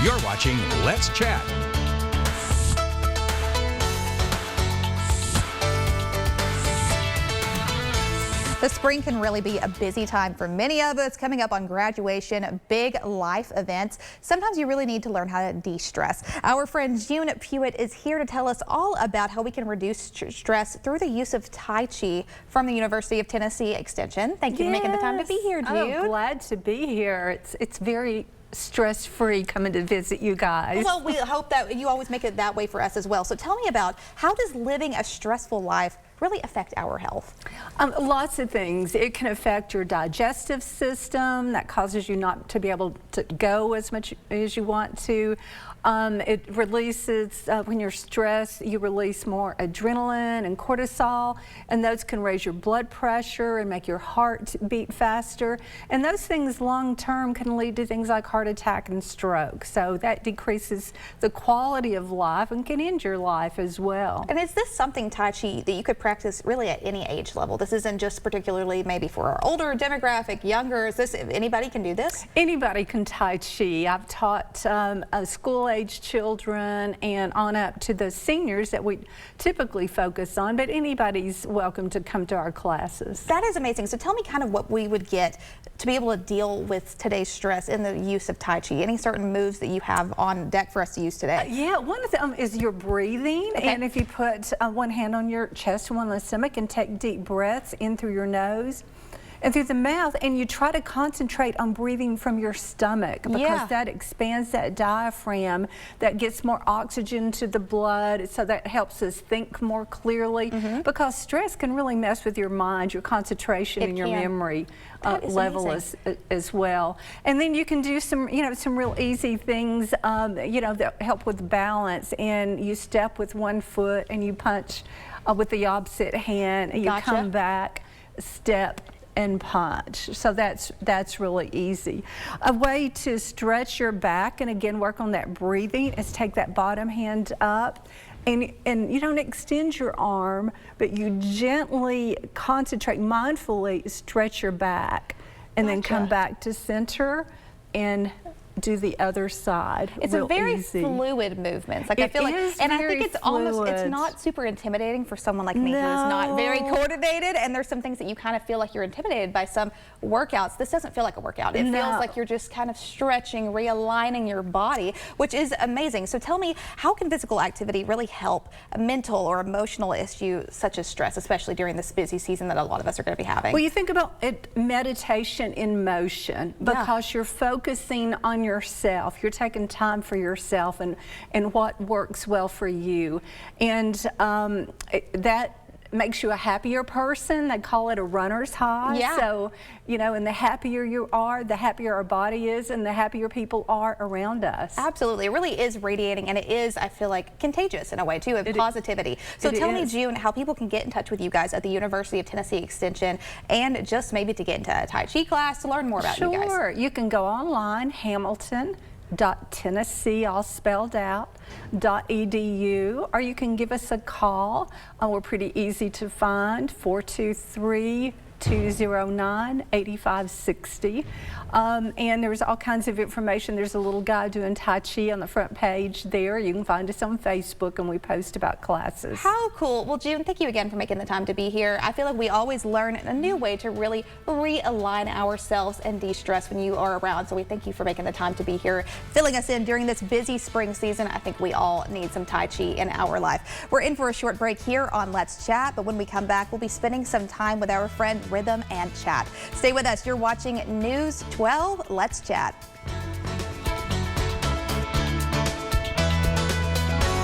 You're watching Let's Chat. The spring can really be a busy time for many of us. Coming up on graduation, big life events. Sometimes you really need to learn how to de-stress. Our friend June Puett is here to tell us all about how we can reduce stress through the use of Tai Chi from the University of Tennessee Extension. Thank you for making the time to be here, June. Oh, glad to be here. It's very stress-free coming to visit you guys. Well, we hope that you always make it that way for us as well. So tell me about, how does living a stressful life really affect our health? Lots of things. It can affect your digestive system. That causes you not to be able to go as much as you want to. It releases, when you're stressed, you release more adrenaline and cortisol, and those can raise your blood pressure and make your heart beat faster. And those things long term can lead to things like heart attack and stroke. So that decreases the quality of life and can end your life as well. And is this something, Tai Chi, that you could practice really at any age level? This isn't just particularly maybe for our older demographic, younger. Is this, anybody can do this? Anybody can Tai Chi. I've taught school-age children and on up to the seniors that we typically focus on, but anybody's welcome to come to our classes. That is amazing. So tell me kind of what we would get to be able to deal with today's stress in the use of Tai Chi. Any certain moves that you have on deck for us to use today? Yeah, one of them is your breathing. Okay. And if you put one hand on your chest, one on the stomach, and take deep breaths in through your nose and through the mouth, and you try to concentrate on breathing from your stomach, because that expands that diaphragm, that gets more oxygen to the blood, so that helps us think more clearly, because stress can really mess with your mind, your concentration, and your memory level as well. And then you can do some, some real easy things, that help with balance, and you step with one foot and you punch with the opposite hand, and you come back, step, and punch. So that's really easy. A way to stretch your back and again work on that breathing is take that bottom hand up, and you don't extend your arm, but you gently concentrate, mindfully stretch your back, and then come back to center and do the other side. It's a very fluid movement. Like, I feel like, and I think it's almost, it's not super intimidating for someone like me who's not very coordinated, and there's some things that you kind of feel like you're intimidated by some workouts. This doesn't feel like a workout. It feels like you're just kind of stretching, realigning your body, which is amazing. So tell me, how can physical activity really help a mental or emotional issue such as stress, especially during this busy season that a lot of us are going to be having? Well, you think about it, meditation in motion, because you're focusing on yourself. You're taking time for yourself and what works well for you. And that makes you a happier person. They call it a runner's high. So, and the happier you are, the happier our body is, and the happier people are around us. Absolutely. It really is radiating, and it is, I feel like, contagious in a way too, of positivity. So tell me, June, how people can get in touch with you guys at the University of Tennessee Extension, and just maybe to get into a Tai Chi class to learn more about you guys. Sure. You can go online, Hamilton.Tennessee, all spelled out, .edu, or you can give us a call. We're pretty easy to find, 423-209-8560. And there's all kinds of information. There's a little guy doing Tai Chi on the front page there. You can find us on Facebook, and we post about classes. How cool. Well, June, thank you again for making the time to be here. I feel like we always learn a new way to really realign ourselves and de-stress when you are around. So we thank you for making the time to be here, filling us in during this busy spring season. I think we all need some Tai Chi in our life. We're in for a short break here on Let's Chat, but when we come back, we'll be spending some time with our friend Rhythm and Chat. Stay with us. You're watching News 12. Let's Chat.